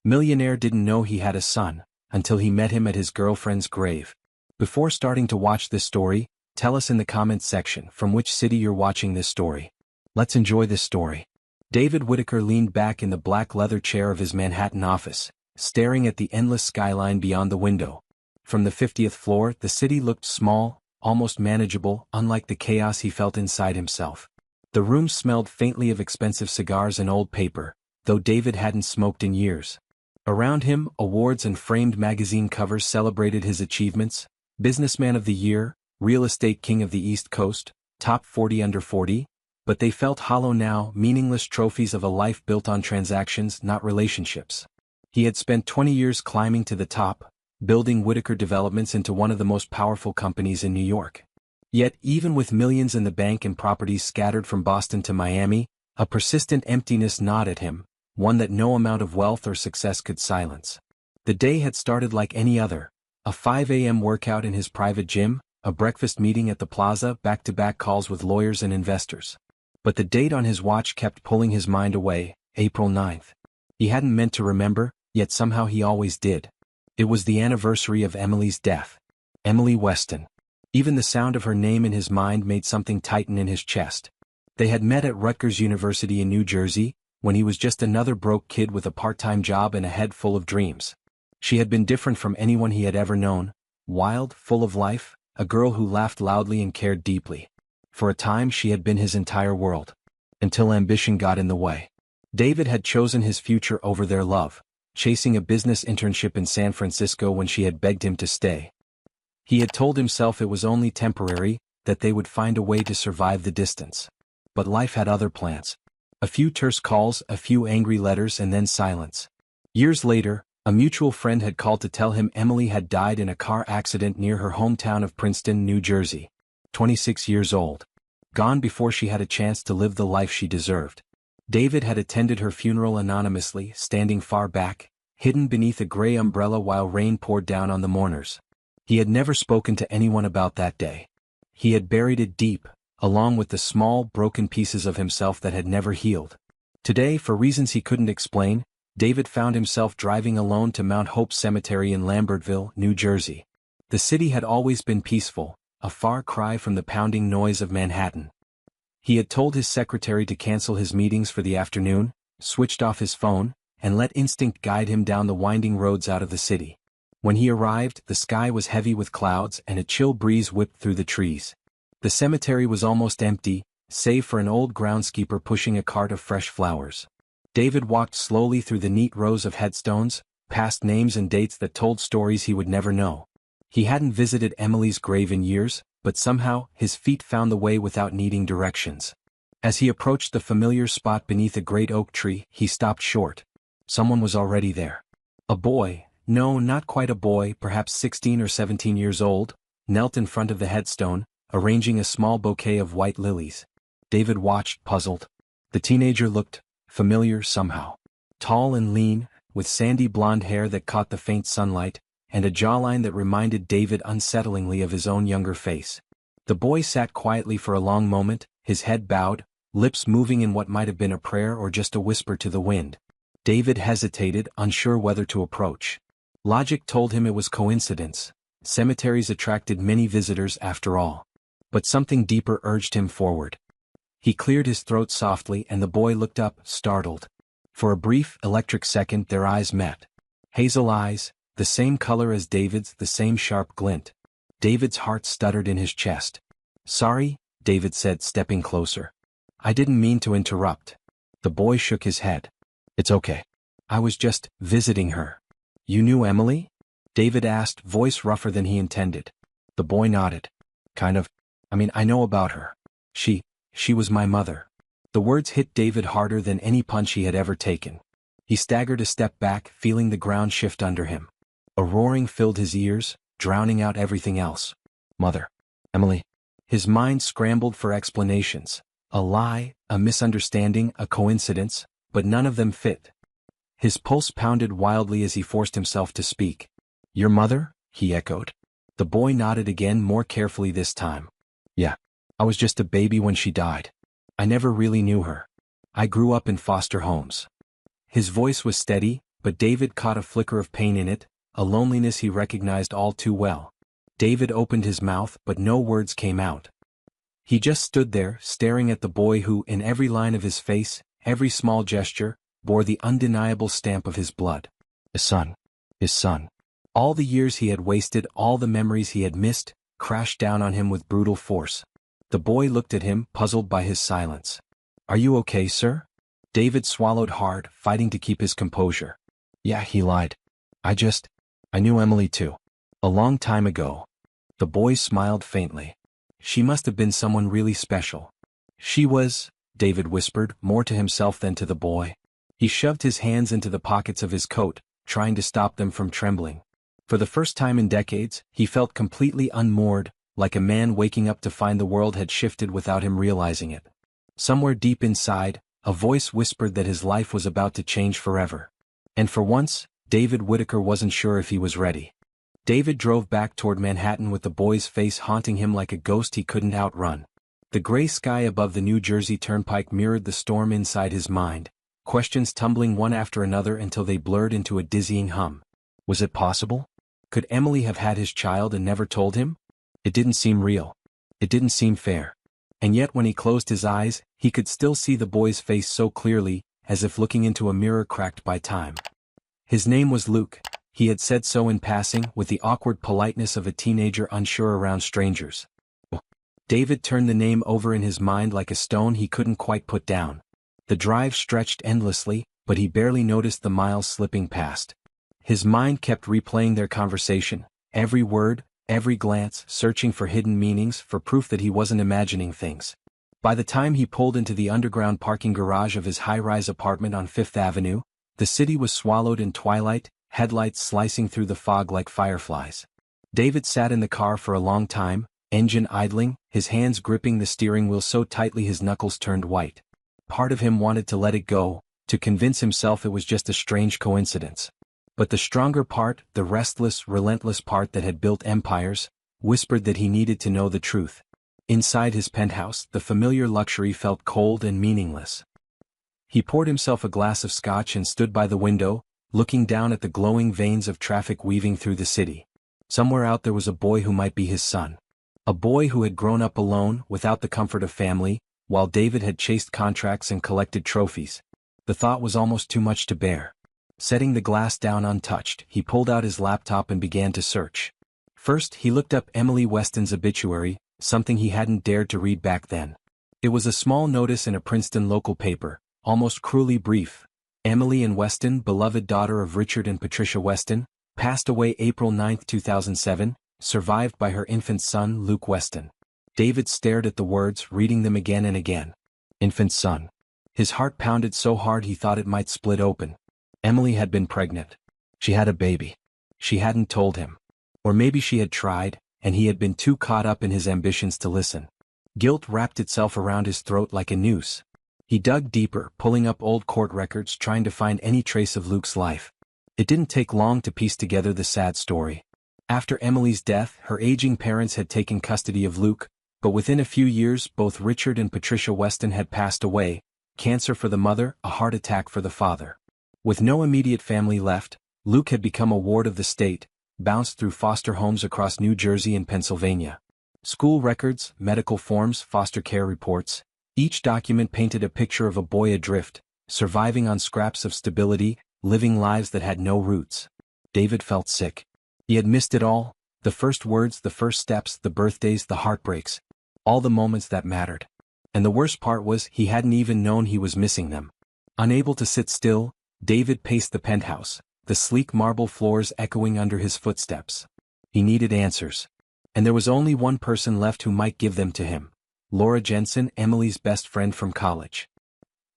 Millionaire didn't know he had a son until he met him at his girlfriend's grave. Before starting to watch this story, tell us in the comments section from which city you're watching this story. Let's enjoy this story. David Whittaker leaned back in the black leather chair of his Manhattan office, staring at the endless skyline beyond the window. From the 50th floor, the city looked small, almost manageable, unlike the chaos he felt inside himself. The room smelled faintly of expensive cigars and old paper, though David hadn't smoked in years. Around him, awards and framed magazine covers celebrated his achievements: Businessman of the Year, Real Estate King of the East Coast, Top 40 Under 40, but they felt hollow now, meaningless trophies of a life built on transactions, not relationships. He had spent 20 years climbing to the top, building Whittaker Developments into one of the most powerful companies in New York. Yet, even with millions in the bank and properties scattered from Boston to Miami, a persistent emptiness gnawed at him, one that no amount of wealth or success could silence. The day had started like any other: a 5 a.m. workout in his private gym, a breakfast meeting at the plaza, back-to-back calls with lawyers and investors. But the date on his watch kept pulling his mind away: April 9th. He hadn't meant to remember, yet somehow he always did. It was the anniversary of Emily's death. Emily Weston. Even the sound of her name in his mind made something tighten in his chest. They had met at Rutgers University in New Jersey, when he was just another broke kid with a part-time job and a head full of dreams. She had been different from anyone he had ever known: wild, full of life, a girl who laughed loudly and cared deeply. For a time she had been his entire world. Until ambition got in the way. David had chosen his future over their love, chasing a business internship in San Francisco when she had begged him to stay. He had told himself it was only temporary, that they would find a way to survive the distance. But life had other plans. A few terse calls, a few angry letters, and then silence. Years later, a mutual friend had called to tell him Emily had died in a car accident near her hometown of Princeton, New Jersey. 26 years old. Gone before she had a chance to live the life she deserved. David had attended her funeral anonymously, standing far back, hidden beneath a gray umbrella while rain poured down on the mourners. He had never spoken to anyone about that day. He had buried it deep, along with the small, broken pieces of himself that had never healed. Today, for reasons he couldn't explain, David found himself driving alone to Mount Hope Cemetery in Lambertville, New Jersey. The city had always been peaceful, a far cry from the pounding noise of Manhattan. He had told his secretary to cancel his meetings for the afternoon, switched off his phone, and let instinct guide him down the winding roads out of the city. When he arrived, the sky was heavy with clouds and a chill breeze whipped through the trees. The cemetery was almost empty, save for an old groundskeeper pushing a cart of fresh flowers. David walked slowly through the neat rows of headstones, past names and dates that told stories he would never know. He hadn't visited Emily's grave in years, but somehow, his feet found the way without needing directions. As he approached the familiar spot beneath a great oak tree, he stopped short. Someone was already there. A boy, no, not quite a boy, perhaps 16 or 17 years old, knelt in front of the headstone, arranging a small bouquet of white lilies. David watched, puzzled. The teenager looked familiar somehow. Tall and lean, with sandy blonde hair that caught the faint sunlight, and a jawline that reminded David unsettlingly of his own younger face. The boy sat quietly for a long moment, his head bowed, lips moving in what might have been a prayer or just a whisper to the wind. David hesitated, unsure whether to approach. Logic told him it was coincidence. Cemeteries attracted many visitors after all. But something deeper urged him forward. He cleared his throat softly and the boy looked up, startled. For a brief, electric second their eyes met. Hazel eyes, the same color as David's, the same sharp glint. David's heart stuttered in his chest. "Sorry," David said, stepping closer. "I didn't mean to interrupt." The boy shook his head. "It's okay. I was just visiting her." "You knew Emily?" David asked, voice rougher than he intended. The boy nodded. "Kind of. I know about her. She was my mother." The words hit David harder than any punch he had ever taken. He staggered a step back, feeling the ground shift under him. A roaring filled his ears, drowning out everything else. "Mother. Emily." His mind scrambled for explanations. A lie, a misunderstanding, a coincidence, but none of them fit. His pulse pounded wildly as he forced himself to speak. "Your mother?" he echoed. The boy nodded again, more carefully this time. "Yeah. I was just a baby when she died. I never really knew her. I grew up in foster homes." His voice was steady, but David caught a flicker of pain in it, a loneliness he recognized all too well. David opened his mouth, but no words came out. He just stood there, staring at the boy who, in every line of his face, every small gesture, bore the undeniable stamp of his blood. His son. His son. All the years he had wasted, all the memories he had missed, crashed down on him with brutal force. The boy looked at him, puzzled by his silence. "Are you okay, sir?" David swallowed hard, fighting to keep his composure. "Yeah," he lied. I knew Emily too. A long time ago." The boy smiled faintly. "She must have been someone really special." "She was," David whispered, more to himself than to the boy. He shoved his hands into the pockets of his coat, trying to stop them from trembling. For the first time in decades, he felt completely unmoored, like a man waking up to find the world had shifted without him realizing it. Somewhere deep inside, a voice whispered that his life was about to change forever. And for once, David Whittaker wasn't sure if he was ready. David drove back toward Manhattan with the boy's face haunting him like a ghost he couldn't outrun. The gray sky above the New Jersey Turnpike mirrored the storm inside his mind, questions tumbling one after another until they blurred into a dizzying hum. Was it possible? Could Emily have had his child and never told him? It didn't seem real. It didn't seem fair. And yet when he closed his eyes, he could still see the boy's face so clearly, as if looking into a mirror cracked by time. His name was Luke. He had said so in passing, with the awkward politeness of a teenager unsure around strangers. David turned the name over in his mind like a stone he couldn't quite put down. The drive stretched endlessly, but he barely noticed the miles slipping past. His mind kept replaying their conversation, every word, every glance, searching for hidden meanings, for proof that he wasn't imagining things. By the time he pulled into the underground parking garage of his high-rise apartment on Fifth Avenue, the city was swallowed in twilight, headlights slicing through the fog like fireflies. David sat in the car for a long time, engine idling, his hands gripping the steering wheel so tightly his knuckles turned white. Part of him wanted to let it go, to convince himself it was just a strange coincidence. But the stronger part, the restless, relentless part that had built empires, whispered that he needed to know the truth. Inside his penthouse, the familiar luxury felt cold and meaningless. He poured himself a glass of scotch and stood by the window, looking down at the glowing veins of traffic weaving through the city. Somewhere out there was a boy who might be his son. A boy who had grown up alone, without the comfort of family, while David had chased contracts and collected trophies. The thought was almost too much to bear. Setting the glass down untouched, he pulled out his laptop and began to search. First, he looked up Emily Weston's obituary, something he hadn't dared to read back then. It was a small notice in a Princeton local paper, almost cruelly brief. Emily Ann Weston, beloved daughter of Richard and Patricia Weston, passed away April 9, 2007, survived by her infant son Luke Weston. David stared at the words, reading them again and again. Infant son. His heart pounded so hard he thought it might split open. Emily had been pregnant. She had a baby. She hadn't told him. Or maybe she had tried, and he had been too caught up in his ambitions to listen. Guilt wrapped itself around his throat like a noose. He dug deeper, pulling up old court records, trying to find any trace of Luke's life. It didn't take long to piece together the sad story. After Emily's death, her aging parents had taken custody of Luke, but within a few years both Richard and Patricia Weston had passed away, cancer for the mother, a heart attack for the father. With no immediate family left, Luke had become a ward of the state, bounced through foster homes across New Jersey and Pennsylvania. School records, medical forms, foster care reports, each document painted a picture of a boy adrift, surviving on scraps of stability, living lives that had no roots. David felt sick. He had missed it all, the first words, the first steps, the birthdays, the heartbreaks, all the moments that mattered. And the worst part was he hadn't even known he was missing them. Unable to sit still, David paced the penthouse, the sleek marble floors echoing under his footsteps. He needed answers. And there was only one person left who might give them to him. Laura Jensen, Emily's best friend from college.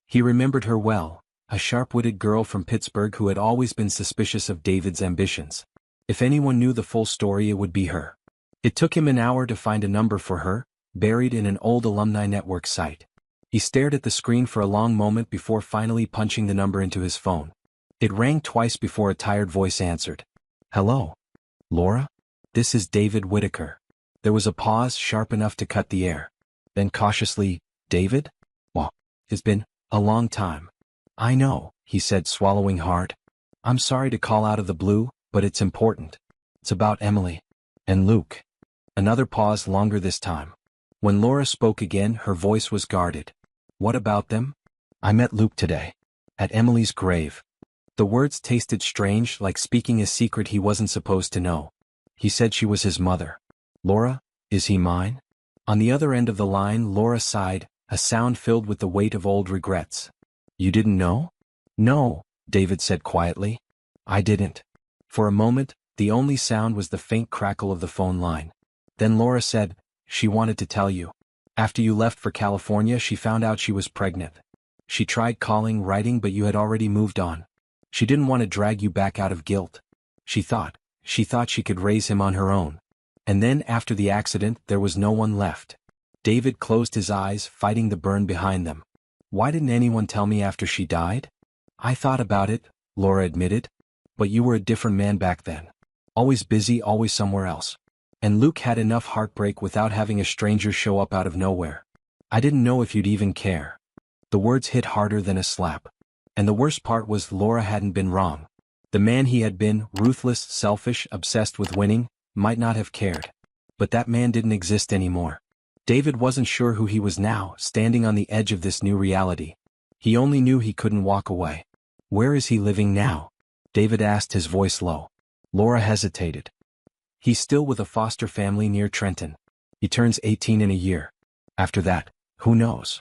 He remembered her well, a sharp-witted girl from Pittsburgh who had always been suspicious of David's ambitions. If anyone knew the full story, it would be her. It took him an hour to find a number for her, buried in an old alumni network site. He stared at the screen for a long moment before finally punching the number into his phone. It rang twice before a tired voice answered. "Hello? Laura? This is David Whittaker." There was a pause sharp enough to cut the air. Then cautiously, "David? Well, it's been a long time." "I know," he said, swallowing hard. I'm sorry to call out of the blue, but it's important. It's about Emily. And Luke. Another pause, longer this time. When Laura spoke again, her voice was guarded. What about them? I met Luke today. At Emily's grave. The words tasted strange, like speaking a secret he wasn't supposed to know. He said she was his mother. Laura, is he mine? On the other end of the line, Laura sighed, a sound filled with the weight of old regrets. You didn't know? No, David said quietly. I didn't. For a moment, the only sound was the faint crackle of the phone line. Then Laura said, she wanted to tell you. After you left for California, she found out she was pregnant. She tried calling, writing, but you had already moved on. She didn't want to drag you back out of guilt. She thought she could raise him on her own. And then after the accident, there was no one left. David closed his eyes, fighting the burn behind them. Why didn't anyone tell me after she died? I thought about it, Laura admitted. But you were a different man back then. Always busy, always somewhere else. And Luke had enough heartbreak without having a stranger show up out of nowhere. I didn't know if you'd even care. The words hit harder than a slap. And the worst part was Laura hadn't been wrong. The man he had been, ruthless, selfish, obsessed with winning, might not have cared. But that man didn't exist anymore. David wasn't sure who he was now, standing on the edge of this new reality. He only knew he couldn't walk away. Where is he living now? David asked, his voice low. Laura hesitated. He's still with a foster family near Trenton. He turns 18 in a year. After that, who knows?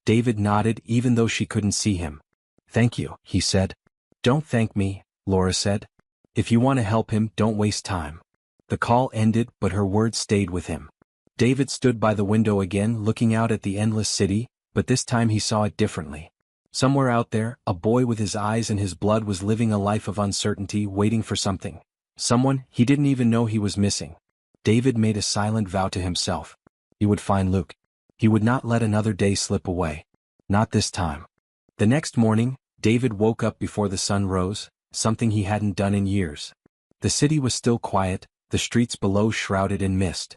David nodded, even though she couldn't see him. Thank you, he said. Don't thank me, Laura said. If you want to help him, don't waste time. The call ended, but her words stayed with him. David stood by the window again, looking out at the endless city, but this time he saw it differently. Somewhere out there, a boy with his eyes and his blood was living a life of uncertainty, waiting for something. Someone he didn't even know he was missing. David made a silent vow to himself. He would find Luke. He would not let another day slip away. Not this time. The next morning, David woke up before the sun rose, something he hadn't done in years. The city was still quiet, the streets below shrouded in mist.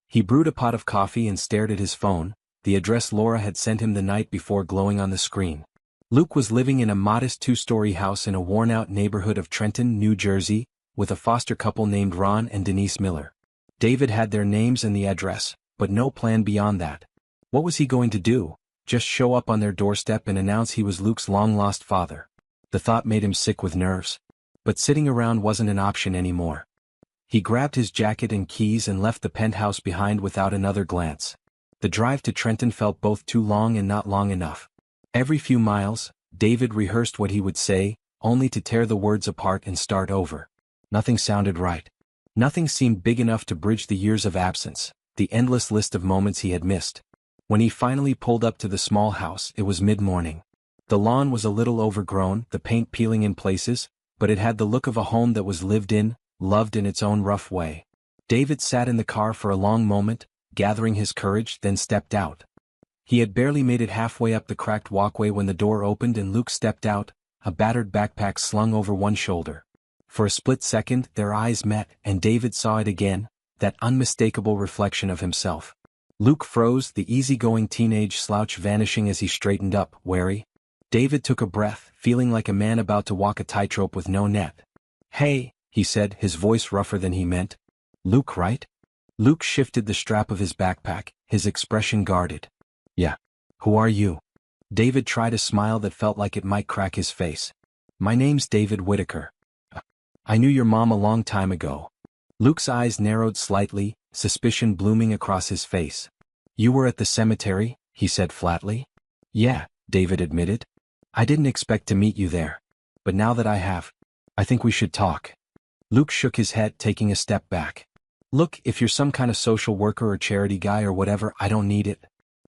He brewed a pot of coffee and stared at his phone, the address Laura had sent him the night before glowing on the screen. Luke was living in a modest two-story house in a worn-out neighborhood of Trenton, New Jersey, with a foster couple named Ron and Denise Miller. David had their names and the address, but no plan beyond that. What was he going to do? Just show up on their doorstep and announce he was Luke's long-lost father? The thought made him sick with nerves. But sitting around wasn't an option anymore. He grabbed his jacket and keys and left the penthouse behind without another glance. The drive to Trenton felt both too long and not long enough. Every few miles, David rehearsed what he would say, only to tear the words apart and start over. Nothing sounded right. Nothing seemed big enough to bridge the years of absence, the endless list of moments he had missed. When he finally pulled up to the small house, it was mid-morning. The lawn was a little overgrown, the paint peeling in places, but it had the look of a home that was lived in, loved in its own rough way. David sat in the car for a long moment, gathering his courage, then stepped out. He had barely made it halfway up the cracked walkway when the door opened and Luke stepped out, a battered backpack slung over one shoulder. For a split second, their eyes met, and David saw it again, that unmistakable reflection of himself. Luke froze, the easygoing teenage slouch vanishing as he straightened up, wary. David took a breath, feeling like a man about to walk a tightrope with no net. Hey, he said, his voice rougher than he meant. Luke, right? Luke shifted the strap of his backpack, his expression guarded. Yeah. Who are you? David tried a smile that felt like it might crack his face. My name's David Whitaker. I knew your mom a long time ago. Luke's eyes narrowed slightly, suspicion blooming across his face. You were at the cemetery, he said flatly. Yeah, David admitted. I didn't expect to meet you there. But now that I have, I think we should talk. Luke shook his head, taking a step back. Look, if you're some kind of social worker or charity guy or whatever, I don't need it.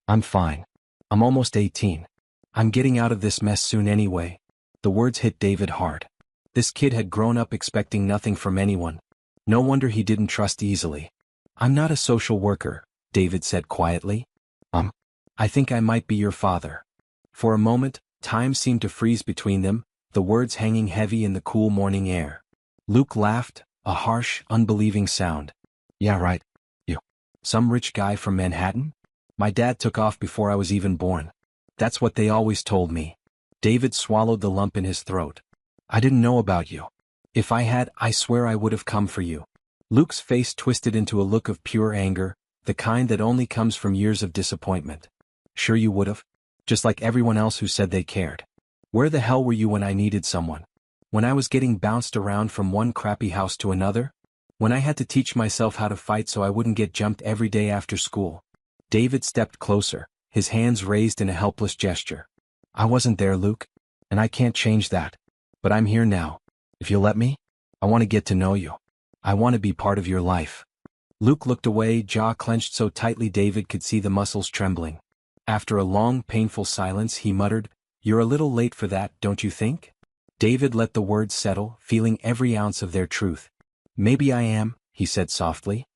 I'm fine. I'm almost 18. I'm getting out of this mess soon anyway. The words hit David hard. This kid had grown up expecting nothing from anyone. No wonder he didn't trust easily. I'm not a social worker, David said quietly. I think I might be your father. For a moment, time seemed to freeze between them, the words hanging heavy in the cool morning air. Luke laughed, a harsh, unbelieving sound. Yeah, right. You. Some rich guy from Manhattan? My dad took off before I was even born. That's what they always told me. David swallowed the lump in his throat. I didn't know about you. If I had, I swear I would have come for you. Luke's face twisted into a look of pure anger, the kind that only comes from years of disappointment. Sure you would have? Just like everyone else who said they cared. Where the hell were you when I needed someone? When I was getting bounced around from one crappy house to another? When I had to teach myself how to fight so I wouldn't get jumped every day after school? David stepped closer, his hands raised in a helpless gesture. I wasn't there, Luke. And I can't change that. But I'm here now. If you'll let me, I want to get to know you. I want to be part of your life. Luke looked away, jaw clenched so tightly David could see the muscles trembling. After a long, painful silence, he muttered, "You're a little late for that, don't you think?" David let the words settle, feeling every ounce of their truth. "Maybe I am," he said softly.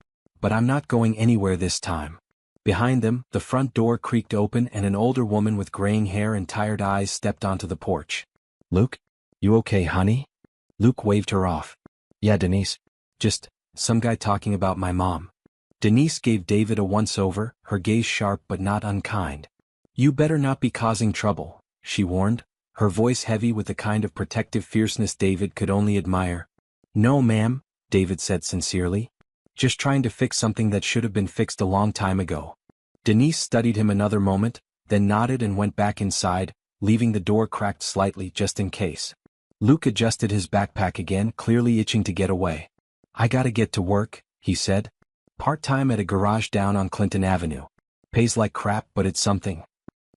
"But I'm not going anywhere this time." Behind them, the front door creaked open and an older woman with graying hair and tired eyes stepped onto the porch. "Luke? You okay, honey?" Luke waved her off. "Yeah, Denise. Just some guy talking about my mom." Denise gave David a once-over, her gaze sharp but not unkind. "You better not be causing trouble," she warned, her voice heavy with the kind of protective fierceness David could only admire. "No, ma'am," David said sincerely. "Just trying to fix something that should have been fixed a long time ago." Denise studied him another moment, then nodded and went back inside, leaving the door cracked slightly just in case. Luke adjusted his backpack again, clearly itching to get away. "I gotta get to work," he said. "Part-time at a garage down on Clinton Avenue. Pays like crap, but it's something."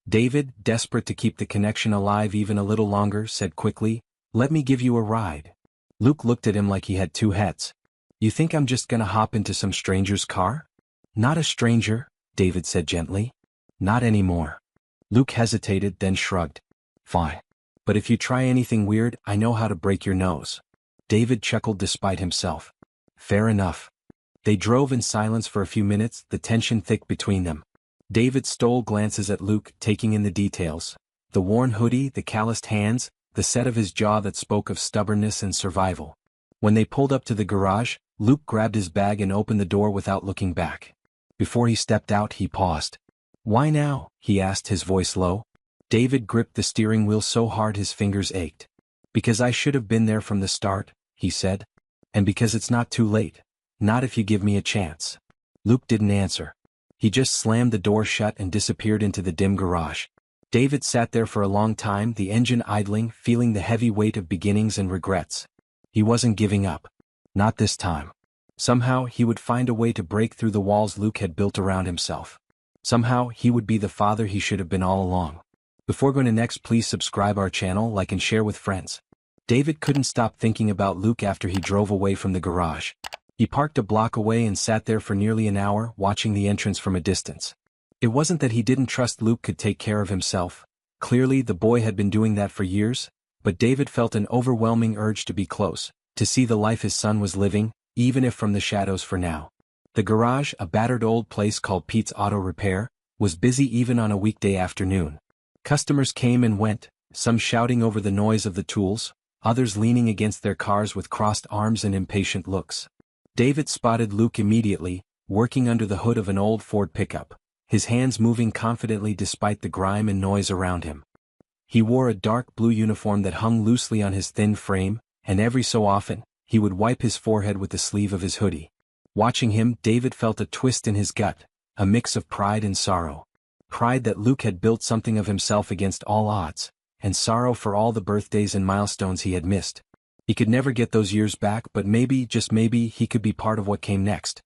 David, desperate to keep the connection alive even a little longer, said quickly, "Let me give you a ride." Luke looked at him like he had two heads. "You think I'm just gonna hop into some stranger's car?" "Not a stranger," David said gently. "Not anymore." Luke hesitated, then shrugged. "Fine. But if you try anything weird, I know how to break your nose." David chuckled despite himself. "Fair enough." They drove in silence for a few minutes, the tension thick between them. David stole glances at Luke, taking in the details. The worn hoodie, the calloused hands, the set of his jaw that spoke of stubbornness and survival. When they pulled up to the garage, Luke grabbed his bag and opened the door without looking back. Before he stepped out, he paused. "Why now?" he asked, his voice low. David gripped the steering wheel so hard his fingers ached. "Because I should have been there from the start," he said. "And because it's not too late. Not if you give me a chance." Luke didn't answer. He just slammed the door shut and disappeared into the dim garage. David sat there for a long time, the engine idling, feeling the heavy weight of beginnings and regrets. He wasn't giving up. Not this time. Somehow he would find a way to break through the walls Luke had built around himself. Somehow he would be the father he should have been all along. Before going to next, please subscribe our channel, like and share with friends. David couldn't stop thinking about Luke after he drove away from the garage. He parked a block away and sat there for nearly an hour, watching the entrance from a distance. It wasn't that he didn't trust Luke could take care of himself. Clearly the boy had been doing that for years, but David felt an overwhelming urge to be close, to see the life his son was living, even if from the shadows for now. The garage, a battered old place called Pete's Auto Repair, was busy even on a weekday afternoon. Customers came and went, some shouting over the noise of the tools, others leaning against their cars with crossed arms and impatient looks. David spotted Luke immediately, working under the hood of an old Ford pickup, his hands moving confidently despite the grime and noise around him. He wore a dark blue uniform that hung loosely on his thin frame, and every so often, he would wipe his forehead with the sleeve of his hoodie. Watching him, David felt a twist in his gut, a mix of pride and sorrow. Pride that Luke had built something of himself against all odds, and sorrow for all the birthdays and milestones he had missed. He could never get those years back, but maybe, just maybe, he could be part of what came next.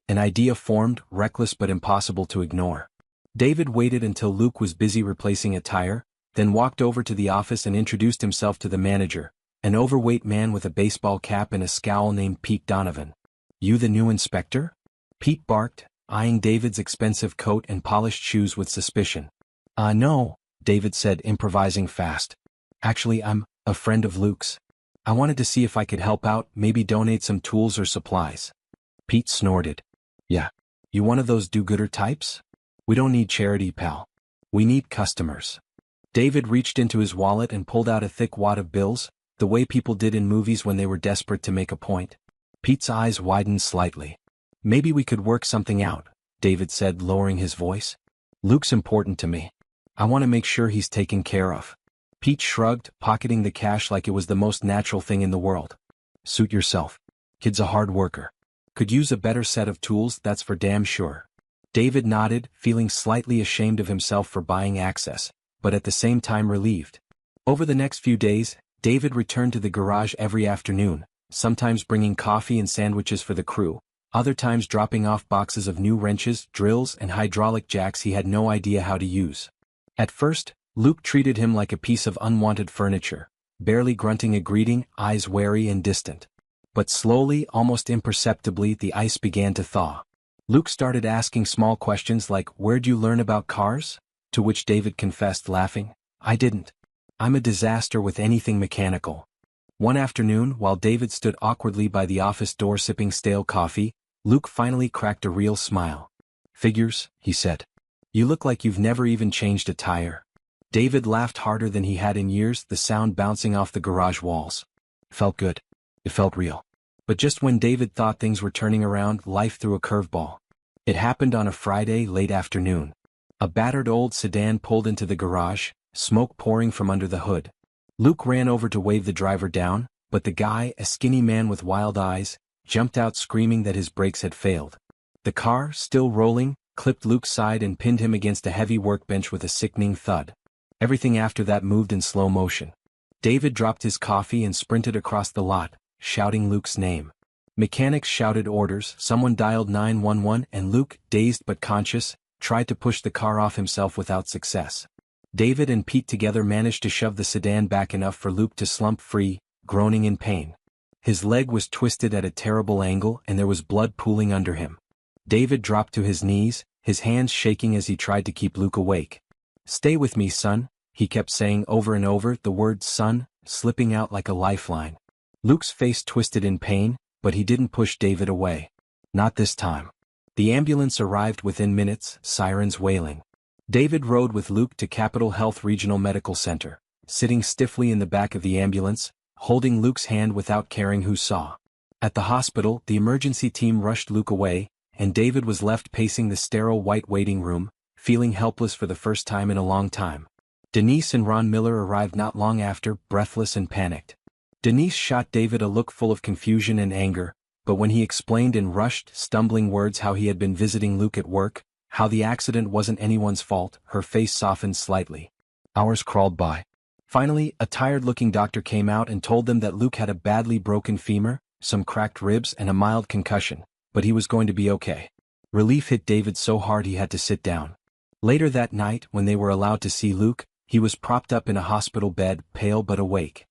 An idea formed, reckless but impossible to ignore. David waited until Luke was busy replacing a tire, then walked over to the office and introduced himself to the manager, an overweight man with a baseball cap and a scowl named Pete Donovan. "You the new inspector?" Pete barked, eyeing David's expensive coat and polished shoes with suspicion. No," David said, improvising fast. "Actually, I'm a friend of Luke's. I wanted to see if I could help out, maybe donate some tools or supplies." Pete snorted. "Yeah. You one of those do-gooder types? We don't need charity, pal. We need customers." David reached into his wallet and pulled out a thick wad of bills, the way people did in movies when they were desperate to make a point. Pete's eyes widened slightly. "Maybe we could work something out," David said, lowering his voice. "Luke's important to me. I want to make sure he's taken care of." Pete shrugged, pocketing the cash like it was the most natural thing in the world. Suit yourself. Kid's a hard worker. Could use a better set of tools, that's for damn sure. David nodded, feeling slightly ashamed of himself for buying access, but at the same time relieved. Over the next few days, David returned to the garage every afternoon, sometimes bringing coffee and sandwiches for the crew, other times dropping off boxes of new wrenches, drills, and hydraulic jacks he had no idea how to use. At first, Luke treated him like a piece of unwanted furniture, barely grunting a greeting, eyes wary and distant. But slowly, almost imperceptibly, the ice began to thaw. Luke started asking small questions like, "Where'd you learn about cars?" To which David confessed, laughing, "I didn't. I'm a disaster with anything mechanical." One afternoon, while David stood awkwardly by the office door sipping stale coffee, Luke finally cracked a real smile. "Figures," he said. "You look like you've never even changed a tire." David laughed harder than he had in years, the sound bouncing off the garage walls. Felt good. It felt real. But just when David thought things were turning around, life threw a curveball. It happened on a Friday late afternoon. A battered old sedan pulled into the garage, smoke pouring from under the hood. Luke ran over to wave the driver down, but the guy, a skinny man with wild eyes, jumped out screaming that his brakes had failed. The car, still rolling, clipped Luke's side and pinned him against a heavy workbench with a sickening thud. Everything after that moved in slow motion. David dropped his coffee and sprinted across the lot, shouting Luke's name. Mechanics shouted orders, someone dialed 911, and Luke, dazed but conscious, tried to push the car off himself without success. David and Pete together managed to shove the sedan back enough for Luke to slump free, groaning in pain. His leg was twisted at a terrible angle and there was blood pooling under him. David dropped to his knees, his hands shaking as he tried to keep Luke awake. "Stay with me, son," he kept saying over and over, the word son, slipping out like a lifeline. Luke's face twisted in pain, but he didn't push David away. Not this time. The ambulance arrived within minutes, sirens wailing. David rode with Luke to Capitol Health Regional Medical Center, sitting stiffly in the back of the ambulance, holding Luke's hand without caring who saw. At the hospital, the emergency team rushed Luke away, and David was left pacing the sterile white waiting room, feeling helpless for the first time in a long time. Denise and Ron Miller arrived not long after, breathless and panicked. Denise shot David a look full of confusion and anger, but when he explained in rushed, stumbling words how he had been visiting Luke at work, how the accident wasn't anyone's fault, her face softened slightly. Hours crawled by. Finally, a tired-looking doctor came out and told them that Luke had a badly broken femur, some cracked ribs and a mild concussion, but he was going to be okay. Relief hit David so hard he had to sit down. Later that night, when they were allowed to see Luke, he was propped up in a hospital bed, pale but awake.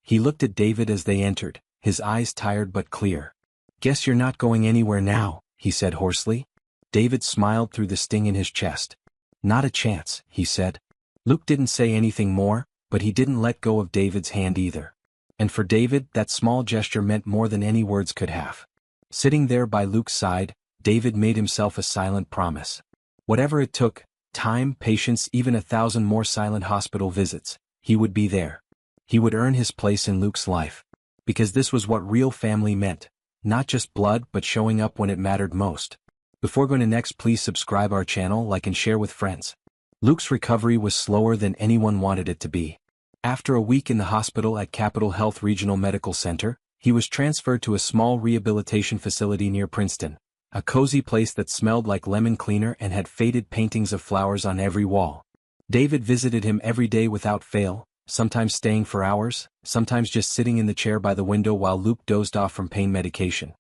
He looked at David as they entered, his eyes tired but clear. "Guess you're not going anywhere now," he said hoarsely. David smiled through the sting in his chest. "Not a chance," he said. Luke didn't say anything more, but he didn't let go of David's hand either. And for David, that small gesture meant more than any words could have. Sitting there by Luke's side, David made himself a silent promise. Whatever it took, time, patience, even 1,000 more silent hospital visits, he would be there. He would earn his place in Luke's life. Because this was what real family meant, not just blood but showing up when it mattered most. Before going to next, please subscribe our channel, like and share with friends. Luke's recovery was slower than anyone wanted it to be. After a week in the hospital at Capitol Health Regional Medical Center, he was transferred to a small rehabilitation facility near Princeton, a cozy place that smelled like lemon cleaner and had faded paintings of flowers on every wall. David visited him every day without fail, sometimes staying for hours, sometimes just sitting in the chair by the window while Luke dozed off from pain medication.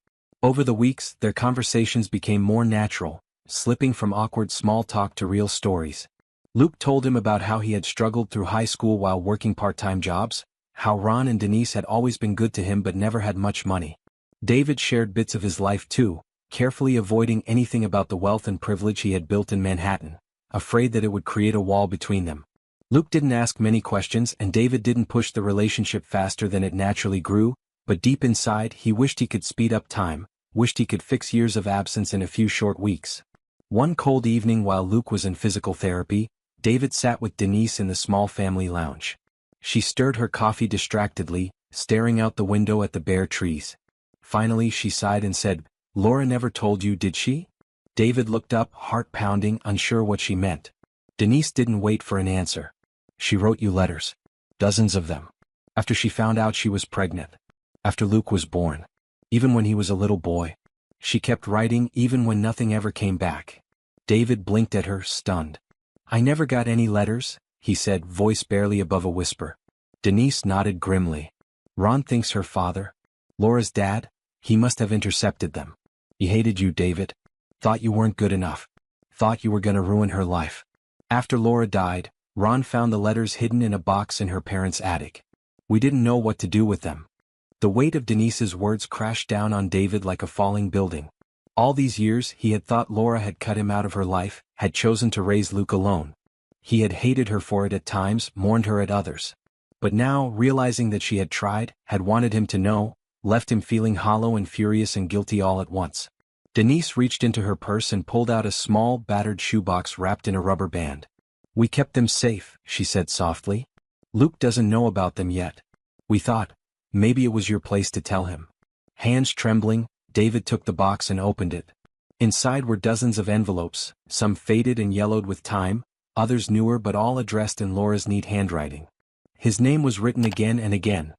Over the weeks, their conversations became more natural, slipping from awkward small talk to real stories. Luke told him about how he had struggled through high school while working part-time jobs, how Ron and Denise had always been good to him but never had much money. David shared bits of his life too, carefully avoiding anything about the wealth and privilege he had built in Manhattan, afraid that it would create a wall between them. Luke didn't ask many questions and David didn't push the relationship faster than it naturally grew, but deep inside he wished he could speed up time, wished he could fix years of absence in a few short weeks. One cold evening while Luke was in physical therapy, David sat with Denise in the small family lounge. She stirred her coffee distractedly, staring out the window at the bare trees. Finally she sighed and said, "Laura never told you, did she?" David looked up, heart pounding, unsure what she meant. Denise didn't wait for an answer. "She wrote you letters." Dozens of them. After she found out she was pregnant. After Luke was born. Even when he was a little boy. She kept writing even when nothing ever came back. David blinked at her, stunned. "I never got any letters," he said, voice barely above a whisper. Denise nodded grimly. "Ron thinks her father, Laura's dad, he must have intercepted them. He hated you, David. Thought you weren't good enough. Thought you were gonna ruin her life." After Laura died, Ron found the letters hidden in a box in her parents' attic. "We didn't know what to do with them." The weight of Denise's words crashed down on David like a falling building. All these years he had thought Laura had cut him out of her life, had chosen to raise Luke alone. He had hated her for it at times, mourned her at others. But now, realizing that she had tried, had wanted him to know, left him feeling hollow and furious and guilty all at once. Denise reached into her purse and pulled out a small, battered shoebox wrapped in a rubber band. "We kept them safe," she said softly. "Luke doesn't know about them yet. We thought, maybe it was your place to tell him." Hands trembling, David took the box and opened it. Inside were dozens of envelopes, some faded and yellowed with time, others newer but all addressed in Laura's neat handwriting. His name was written again and again.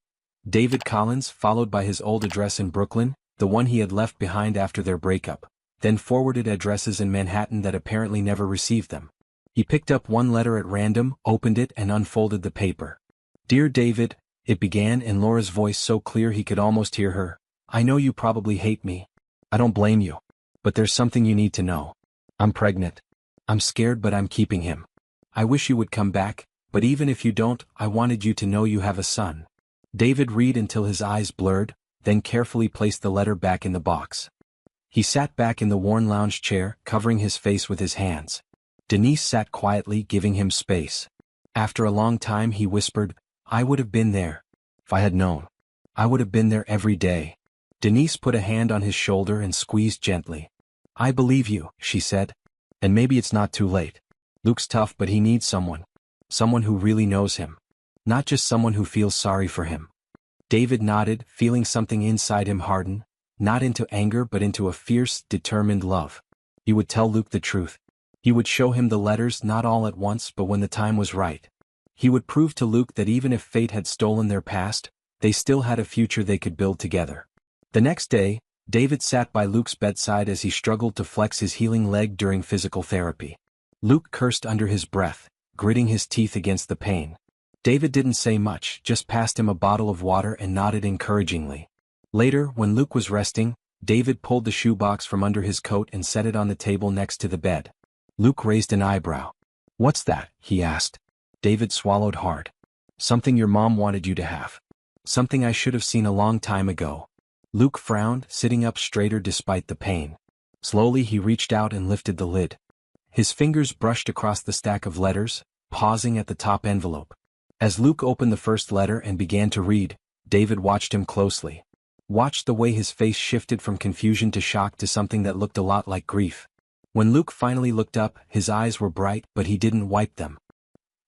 David Collins, followed by his old address in Brooklyn, the one he had left behind after their breakup, then forwarded addresses in Manhattan that apparently never received them. He picked up one letter at random, opened it and unfolded the paper. "Dear David," it began in Laura's voice so clear he could almost hear her, "I know you probably hate me. I don't blame you. But there's something you need to know. I'm pregnant. I'm scared but I'm keeping him. I wish you would come back, but even if you don't, I wanted you to know you have a son." David read until his eyes blurred, then carefully placed the letter back in the box. He sat back in the worn lounge chair, covering his face with his hands. Denise sat quietly, giving him space. After a long time he whispered, "I would have been there. If I had known. I would have been there every day." Denise put a hand on his shoulder and squeezed gently. "I believe you," she said. "And maybe it's not too late. Luke's tough but he needs someone. Someone who really knows him. Not just someone who feels sorry for him." David nodded, feeling something inside him harden, not into anger but into a fierce, determined love. He would tell Luke the truth. He would show him the letters not all at once but when the time was right. He would prove to Luke that even if fate had stolen their past, they still had a future they could build together. The next day, David sat by Luke's bedside as he struggled to flex his healing leg during physical therapy. Luke cursed under his breath, gritting his teeth against the pain. David didn't say much, just passed him a bottle of water and nodded encouragingly. Later, when Luke was resting, David pulled the shoebox from under his coat and set it on the table next to the bed. Luke raised an eyebrow. "What's that?" he asked. David swallowed hard. "Something your mom wanted you to have. Something I should have seen a long time ago." Luke frowned, sitting up straighter despite the pain. Slowly he reached out and lifted the lid. His fingers brushed across the stack of letters, pausing at the top envelope. As Luke opened the first letter and began to read, David watched him closely. Watched the way his face shifted from confusion to shock to something that looked a lot like grief. When Luke finally looked up, his eyes were bright but he didn't wipe them.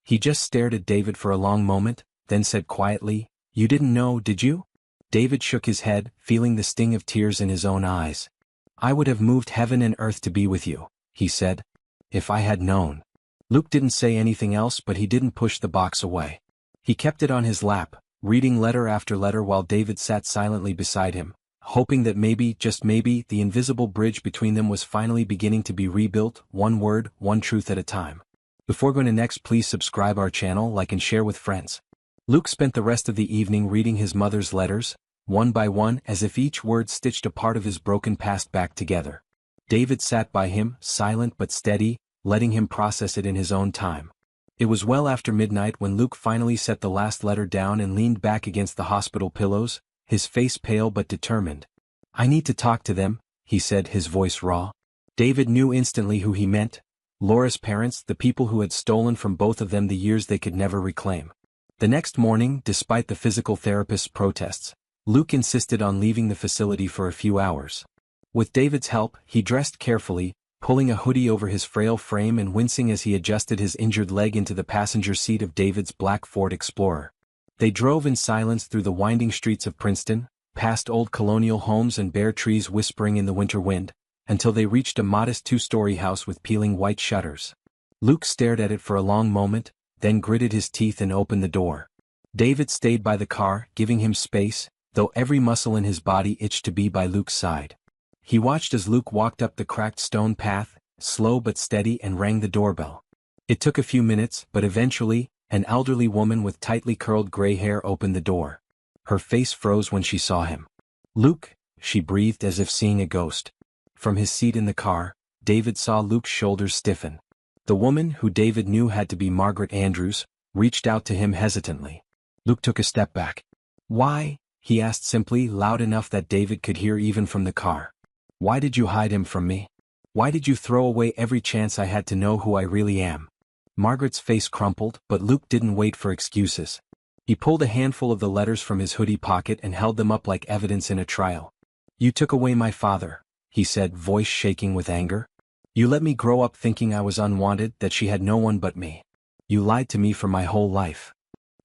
He just stared at David for a long moment, then said quietly, "You didn't know, did you?" David shook his head, feeling the sting of tears in his own eyes. "I would have moved heaven and earth to be with you," he said. "If I had known." Luke didn't say anything else but he didn't push the box away. He kept it on his lap, reading letter after letter while David sat silently beside him, hoping that maybe, just maybe, the invisible bridge between them was finally beginning to be rebuilt, one word, one truth at a time. Before going to next, please subscribe our channel, like and share with friends. Luke spent the rest of the evening reading his mother's letters, one by one, as if each word stitched a part of his broken past back together. David sat by him, silent but steady, letting him process it in his own time. It was well after midnight when Luke finally set the last letter down and leaned back against the hospital pillows, his face pale but determined. "I need to talk to them," he said, his voice raw. David knew instantly who he meant. Laura's parents, the people who had stolen from both of them the years they could never reclaim. The next morning, despite the physical therapist's protests, Luke insisted on leaving the facility for a few hours. With David's help, he dressed carefully, pulling a hoodie over his frail frame and wincing as he adjusted his injured leg into the passenger seat of David's black Ford Explorer. They drove in silence through the winding streets of Princeton, past old colonial homes and bare trees whispering in the winter wind, until they reached a modest two-story house with peeling white shutters. Luke stared at it for a long moment, then gritted his teeth and opened the door. David stayed by the car, giving him space, though every muscle in his body itched to be by Luke's side. He watched as Luke walked up the cracked stone path, slow but steady, and rang the doorbell. It took a few minutes, but eventually, an elderly woman with tightly curled gray hair opened the door. Her face froze when she saw him. "Luke," she breathed as if seeing a ghost. From his seat in the car, David saw Luke's shoulders stiffen. The woman, who David knew had to be Margaret Andrews, reached out to him hesitantly. Luke took a step back. "Why?" he asked simply, loud enough that David could hear even from the car. "Why did you hide him from me? Why did you throw away every chance I had to know who I really am?" Margaret's face crumpled, but Luke didn't wait for excuses. He pulled a handful of the letters from his hoodie pocket and held them up like evidence in a trial. "You took away my father," he said, voice shaking with anger. "You let me grow up thinking I was unwanted, that she had no one but me. You lied to me for my whole life."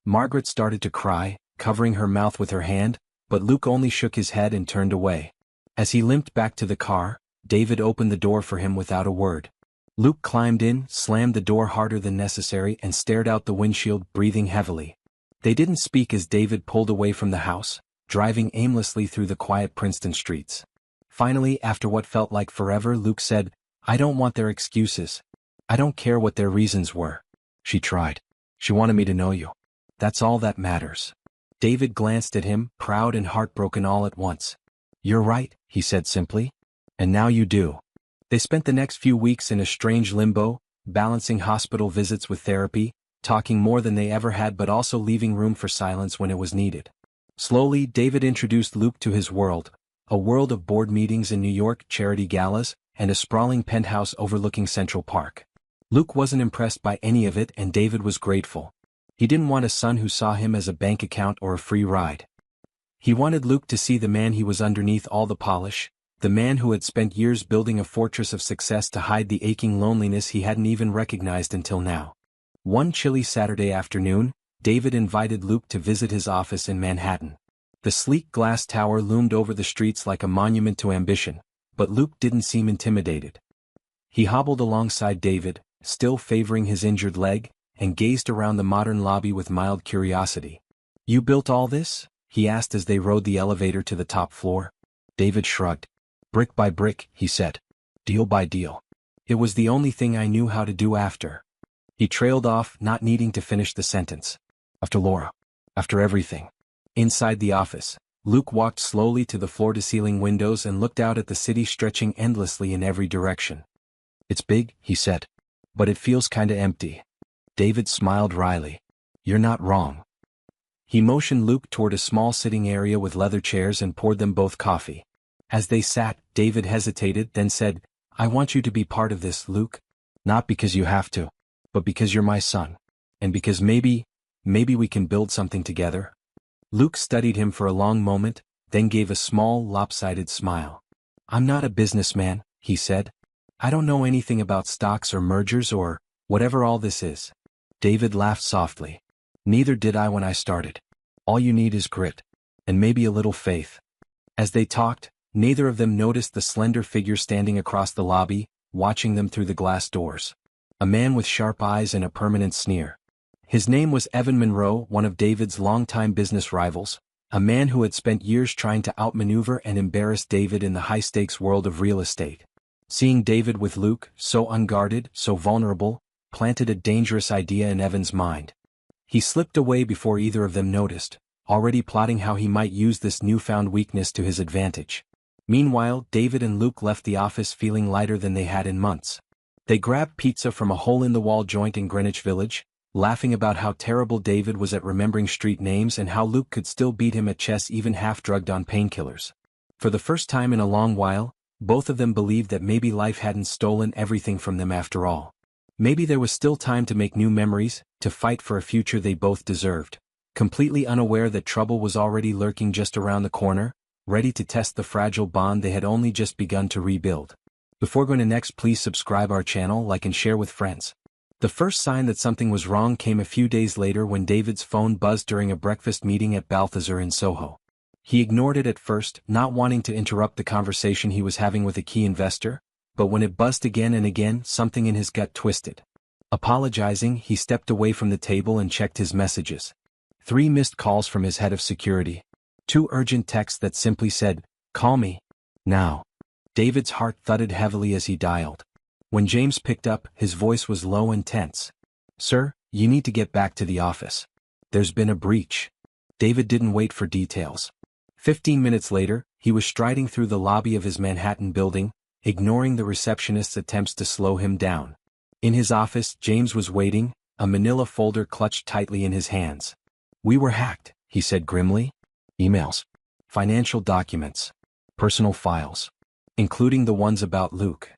Margaret started to cry, covering her mouth with her hand, but Luke only shook his head and turned away. As he limped back to the car, David opened the door for him without a word. Luke climbed in, slammed the door harder than necessary, and stared out the windshield, breathing heavily. They didn't speak as David pulled away from the house, driving aimlessly through the quiet Princeton streets. Finally, after what felt like forever, Luke said, "I don't want their excuses. I don't care what their reasons were. She tried. She wanted me to know you. That's all that matters." David glanced at him, proud and heartbroken all at once. "You're right," he said simply. "And now you do." They spent the next few weeks in a strange limbo, balancing hospital visits with therapy, talking more than they ever had but also leaving room for silence when it was needed. Slowly, David introduced Luke to his world, a world of board meetings in New York, charity galas, and a sprawling penthouse overlooking Central Park. Luke wasn't impressed by any of it, and David was grateful. He didn't want a son who saw him as a bank account or a free ride. He wanted Luke to see the man he was underneath all the polish, the man who had spent years building a fortress of success to hide the aching loneliness he hadn't even recognized until now. One chilly Saturday afternoon, David invited Luke to visit his office in Manhattan. The sleek glass tower loomed over the streets like a monument to ambition, but Luke didn't seem intimidated. He hobbled alongside David, still favoring his injured leg, and gazed around the modern lobby with mild curiosity. "You built all this?" he asked as they rode the elevator to the top floor. David shrugged. "Brick by brick," he said. "Deal by deal. It was the only thing I knew how to do after." He trailed off, not needing to finish the sentence. "After Laura. After everything." Inside the office, Luke walked slowly to the floor-to-ceiling windows and looked out at the city stretching endlessly in every direction. "It's big," he said. "But it feels kinda empty." David smiled wryly. "You're not wrong." He motioned Luke toward a small sitting area with leather chairs and poured them both coffee. As they sat, David hesitated, then said, "I want you to be part of this, Luke. Not because you have to, but because you're my son. And because maybe we can build something together." Luke studied him for a long moment, then gave a small, lopsided smile. "I'm not a businessman," he said. "I don't know anything about stocks or mergers or whatever all this is." David laughed softly. "Neither did I when I started. All you need is grit. And maybe a little faith." As they talked, neither of them noticed the slender figure standing across the lobby, watching them through the glass doors. A man with sharp eyes and a permanent sneer. His name was Evan Monroe, one of David's longtime business rivals, a man who had spent years trying to outmaneuver and embarrass David in the high-stakes world of real estate. Seeing David with Luke, so unguarded, so vulnerable, planted a dangerous idea in Evan's mind. He slipped away before either of them noticed, already plotting how he might use this newfound weakness to his advantage. Meanwhile, David and Luke left the office feeling lighter than they had in months. They grabbed pizza from a hole-in-the-wall joint in Greenwich Village, laughing about how terrible David was at remembering street names and how Luke could still beat him at chess even half-drugged on painkillers. For the first time in a long while, both of them believed that maybe life hadn't stolen everything from them after all. Maybe there was still time to make new memories, to fight for a future they both deserved. Completely unaware that trouble was already lurking just around the corner, ready to test the fragile bond they had only just begun to rebuild. Before going to next, please subscribe our channel, like and share with friends. The first sign that something was wrong came a few days later when David's phone buzzed during a breakfast meeting at Balthazar in Soho. He ignored it at first, not wanting to interrupt the conversation he was having with a key investor, but when it buzzed again and again, something in his gut twisted. Apologizing, he stepped away from the table and checked his messages. 3 missed calls from his head of security. 2 urgent texts that simply said, "Call me now." David's heart thudded heavily as he dialed. When James picked up, his voice was low and tense. "Sir, you need to get back to the office. There's been a breach." David didn't wait for details. 15 minutes later, he was striding through the lobby of his Manhattan building, ignoring the receptionist's attempts to slow him down. In his office, James was waiting, a manila folder clutched tightly in his hands. "We were hacked," he said grimly. "Emails, financial documents, personal files, including the ones about Luke."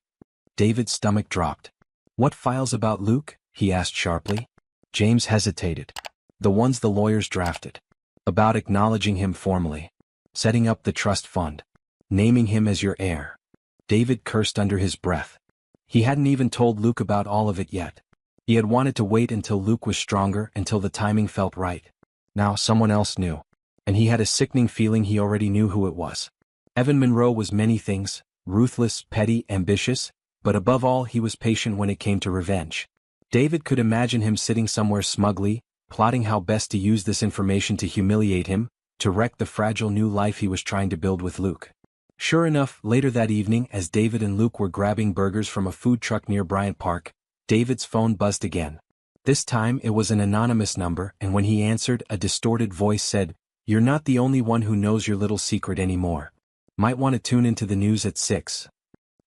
David's stomach dropped. "What files about Luke?" he asked sharply. James hesitated. "The ones the lawyers drafted. About acknowledging him formally. Setting up the trust fund. Naming him as your heir." David cursed under his breath. He hadn't even told Luke about all of it yet. He had wanted to wait until Luke was stronger, until the timing felt right. Now someone else knew. And he had a sickening feeling he already knew who it was. Evan Monroe was many things, ruthless, petty, ambitious, but above all he was patient when it came to revenge. David could imagine him sitting somewhere smugly, plotting how best to use this information to humiliate him, to wreck the fragile new life he was trying to build with Luke. Sure enough, later that evening, as David and Luke were grabbing burgers from a food truck near Bryant Park, David's phone buzzed again. This time it was an anonymous number, and when he answered, a distorted voice said, "You're not the only one who knows your little secret anymore. Might want to tune into the news at 6.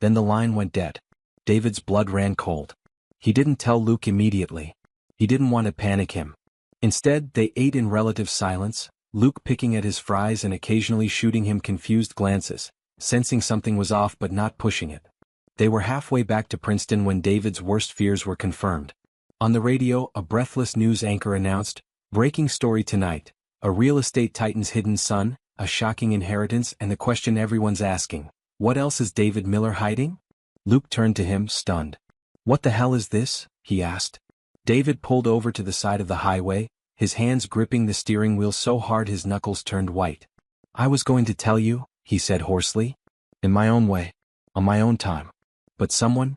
Then the line went dead. David's blood ran cold. He didn't tell Luke immediately. He didn't want to panic him. Instead, they ate in relative silence, Luke picking at his fries and occasionally shooting him confused glances, sensing something was off but not pushing it. They were halfway back to Princeton when David's worst fears were confirmed. On the radio, a breathless news anchor announced, "Breaking story tonight, a real estate titan's hidden son, a shocking inheritance, and the question everyone's asking, what else is David Miller hiding?" Luke turned to him, stunned. "What the hell is this?" he asked. David pulled over to the side of the highway, his hands gripping the steering wheel so hard his knuckles turned white. "I was going to tell you," he said hoarsely. "In my own way. On my own time. But someone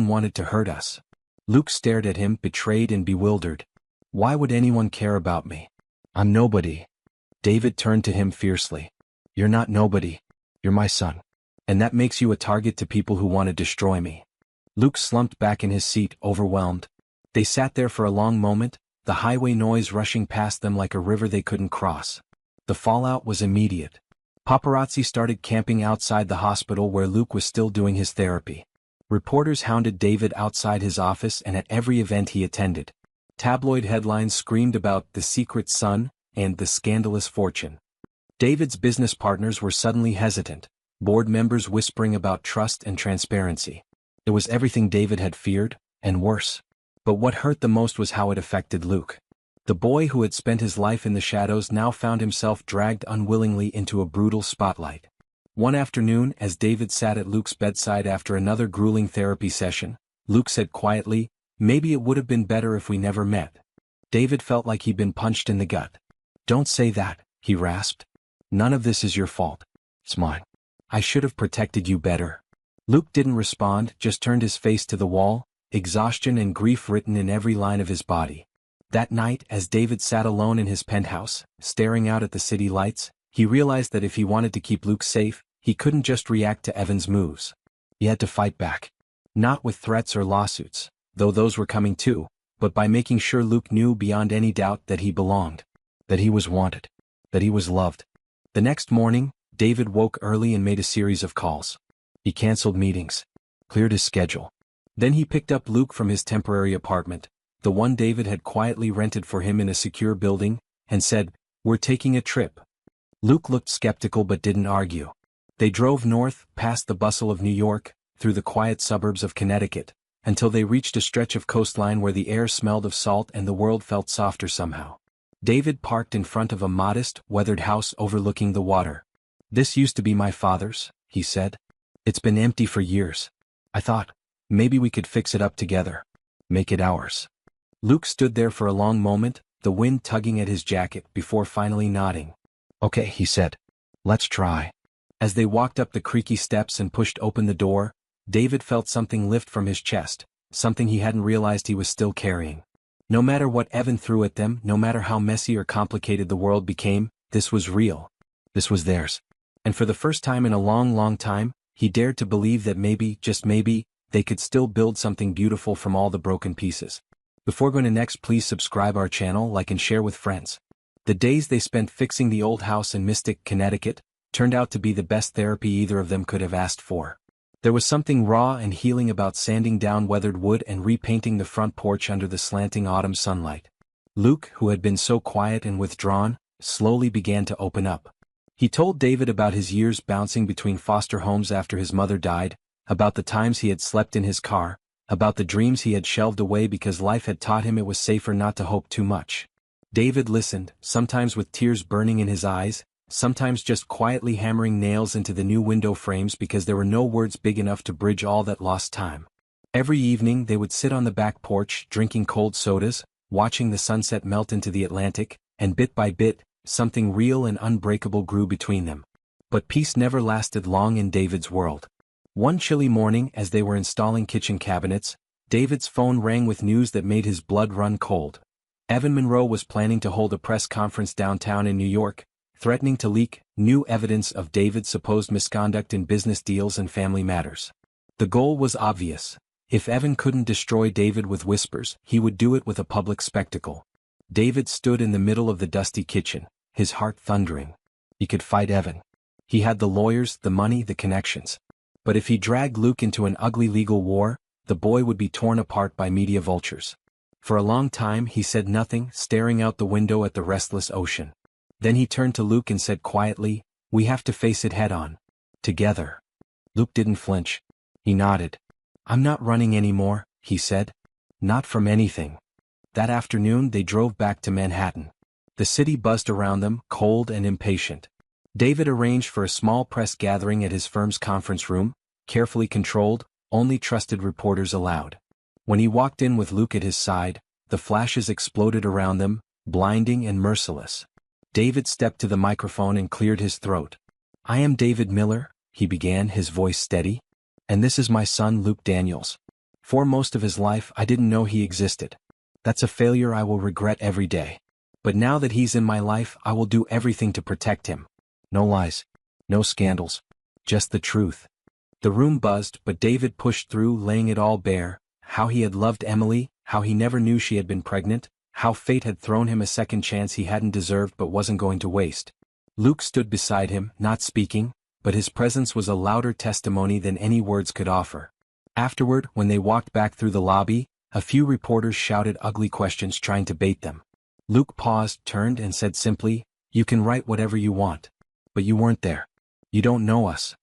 wanted to hurt us." Luke stared at him, betrayed and bewildered. "Why would anyone care about me? I'm nobody." David turned to him fiercely. "You're not nobody. You're my son. And that makes you a target to people who want to destroy me." Luke slumped back in his seat, overwhelmed. They sat there for a long moment, the highway noise rushing past them like a river they couldn't cross. The fallout was immediate. Paparazzi started camping outside the hospital where Luke was still doing his therapy. Reporters hounded David outside his office and at every event he attended. Tabloid headlines screamed about the secret son and the scandalous fortune. David's business partners were suddenly hesitant, board members whispering about trust and transparency. It was everything David had feared, and worse. But what hurt the most was how it affected Luke. The boy who had spent his life in the shadows now found himself dragged unwillingly into a brutal spotlight. One afternoon, as David sat at Luke's bedside after another grueling therapy session, Luke said quietly, "Maybe it would have been better if we never met." David felt like he'd been punched in the gut. "Don't say that," he rasped. "None of this is your fault. It's mine. I should have protected you better." Luke didn't respond, just turned his face to the wall, exhaustion and grief written in every line of his body. That night, as David sat alone in his penthouse, staring out at the city lights, he realized that if he wanted to keep Luke safe, he couldn't just react to Evan's moves. He had to fight back. Not with threats or lawsuits, though those were coming too, but by making sure Luke knew beyond any doubt that he belonged, that he was wanted, that he was loved. The next morning, David woke early and made a series of calls. He canceled meetings, cleared his schedule. Then he picked up Luke from his temporary apartment, the one David had quietly rented for him in a secure building, and said, "We're taking a trip." Luke looked skeptical but didn't argue. They drove north, past the bustle of New York, through the quiet suburbs of Connecticut, until they reached a stretch of coastline where the air smelled of salt and the world felt softer somehow. David parked in front of a modest, weathered house overlooking the water. "This used to be my father's," he said. "It's been empty for years. I thought, maybe we could fix it up together. Make it ours." Luke stood there for a long moment, the wind tugging at his jacket, before finally nodding. "Okay," he said. "Let's try." As they walked up the creaky steps and pushed open the door, David felt something lift from his chest, something he hadn't realized he was still carrying. No matter what Evan threw at them, no matter how messy or complicated the world became, this was real. This was theirs. And for the first time in a long, long time, he dared to believe that maybe, just maybe, they could still build something beautiful from all the broken pieces. Before going to next, please subscribe our channel, like and share with friends. The days they spent fixing the old house in Mystic, Connecticut, turned out to be the best therapy either of them could have asked for. There was something raw and healing about sanding down weathered wood and repainting the front porch under the slanting autumn sunlight. Luke, who had been so quiet and withdrawn, slowly began to open up. He told David about his years bouncing between foster homes after his mother died, about the times he had slept in his car, about the dreams he had shelved away because life had taught him it was safer not to hope too much. David listened, sometimes with tears burning in his eyes, sometimes just quietly hammering nails into the new window frames because there were no words big enough to bridge all that lost time. Every evening they would sit on the back porch, drinking cold sodas, watching the sunset melt into the Atlantic, and bit by bit, something real and unbreakable grew between them. But peace never lasted long in David's world. One chilly morning, as they were installing kitchen cabinets, David's phone rang with news that made his blood run cold. Evan Monroe was planning to hold a press conference downtown in New York, threatening to leak new evidence of David's supposed misconduct in business deals and family matters. The goal was obvious. If Evan couldn't destroy David with whispers, he would do it with a public spectacle. David stood in the middle of the dusty kitchen, his heart thundering. He could fight Evan. He had the lawyers, the money, the connections. But if he dragged Luke into an ugly legal war, the boy would be torn apart by media vultures. For a long time he said nothing, staring out the window at the restless ocean. Then he turned to Luke and said quietly, "We have to face it head on. Together." Luke didn't flinch. He nodded. "I'm not running anymore," he said. "Not from anything." That afternoon they drove back to Manhattan. The city buzzed around them, cold and impatient. David arranged for a small press gathering at his firm's conference room, carefully controlled, only trusted reporters allowed. When he walked in with Luke at his side, the flashes exploded around them, blinding and merciless. David stepped to the microphone and cleared his throat. "I am David Miller," he began, his voice steady. "And this is my son Luke Daniels. For most of his life I didn't know he existed. That's a failure I will regret every day. But now that he's in my life, I will do everything to protect him. No lies. No scandals. Just the truth." The room buzzed, but David pushed through, laying it all bare: how he had loved Emily, how he never knew she had been pregnant, how fate had thrown him a second chance he hadn't deserved but wasn't going to waste. Luke stood beside him, not speaking, but his presence was a louder testimony than any words could offer. Afterward, when they walked back through the lobby, a few reporters shouted ugly questions trying to bait them. Luke paused, turned and said simply, "You can write whatever you want. But you weren't there. You don't know us."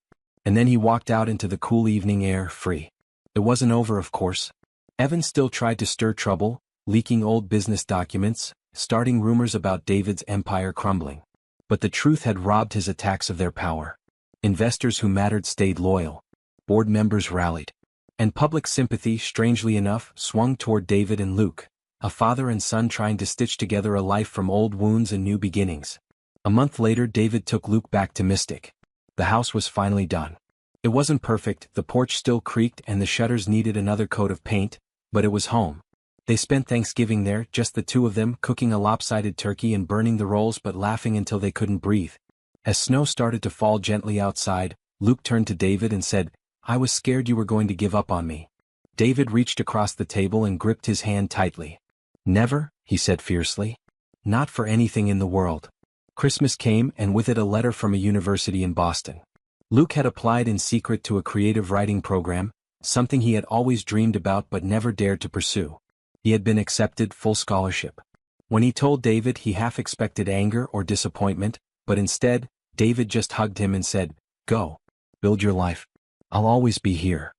And then he walked out into the cool evening air, free. It wasn't over, of course. Evan still tried to stir trouble, leaking old business documents, starting rumors about David's empire crumbling. But the truth had robbed his attacks of their power. Investors who mattered stayed loyal. Board members rallied. And public sympathy, strangely enough, swung toward David and Luke, a father and son trying to stitch together a life from old wounds and new beginnings. A month later David took Luke back to Mystic. The house was finally done. It wasn't perfect, the porch still creaked and the shutters needed another coat of paint, but it was home. They spent Thanksgiving there, just the two of them, cooking a lopsided turkey and burning the rolls but laughing until they couldn't breathe. As snow started to fall gently outside, Luke turned to David and said, "I was scared you were going to give up on me." David reached across the table and gripped his hand tightly. "Never," he said fiercely. "Not for anything in the world." Christmas came, and with it a letter from a university in Boston. Luke had applied in secret to a creative writing program, something he had always dreamed about but never dared to pursue. He had been accepted, full scholarship. When he told David, he half expected anger or disappointment, but instead, David just hugged him and said, "Go. Build your life. I'll always be here."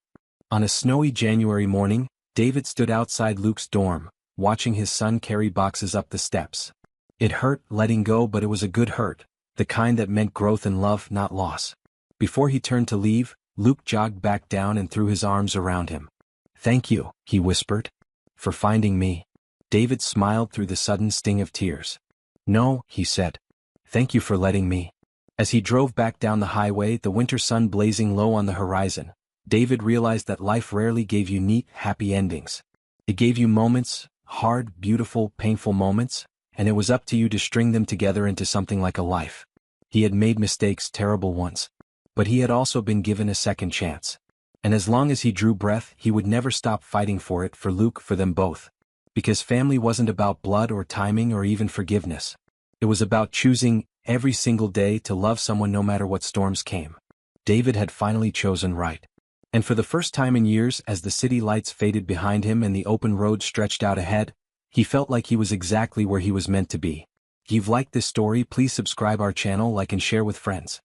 On a snowy January morning, David stood outside Luke's dorm, watching his son carry boxes up the steps. It hurt, letting go, but it was a good hurt, the kind that meant growth and love, not loss. Before he turned to leave, Luke jogged back down and threw his arms around him. "Thank you," he whispered. "For finding me." David smiled through the sudden sting of tears. "No," he said. "Thank you for letting me." As he drove back down the highway, the winter sun blazing low on the horizon, David realized that life rarely gave you neat, happy endings. It gave you moments, hard, beautiful, painful moments, and it was up to you to string them together into something like a life. He had made mistakes, terrible ones. But he had also been given a second chance. And as long as he drew breath, he would never stop fighting for it, for Luke, for them both. Because family wasn't about blood or timing or even forgiveness. It was about choosing, every single day, to love someone no matter what storms came. David had finally chosen right. And for the first time in years, as the city lights faded behind him and the open road stretched out ahead, he felt like he was exactly where he was meant to be. If you've liked this story, please subscribe our channel, like and share with friends.